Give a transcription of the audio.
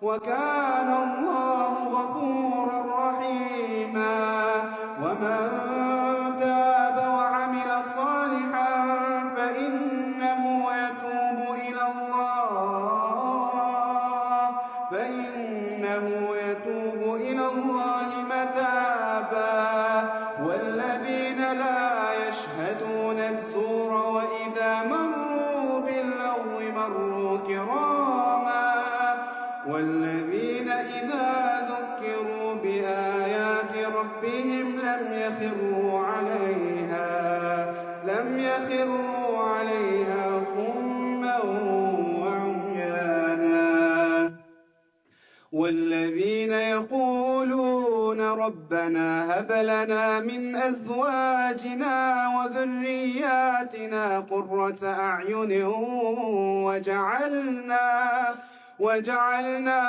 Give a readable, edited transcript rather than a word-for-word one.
وكان الله غفورا رحيما. ومن تاب وعمل صالحا فإنه يتوب إلى الله متابا. والذين لا يشهدون الزور وإذا مروا باللغو مروا كراما. والذين إذا ذكروا بآيات ربهم لم يخروا عليها صما وعميانا. والذين يقولون ربنا هب لنا من أزواجنا وذرياتنا قرة أعين وجعلنا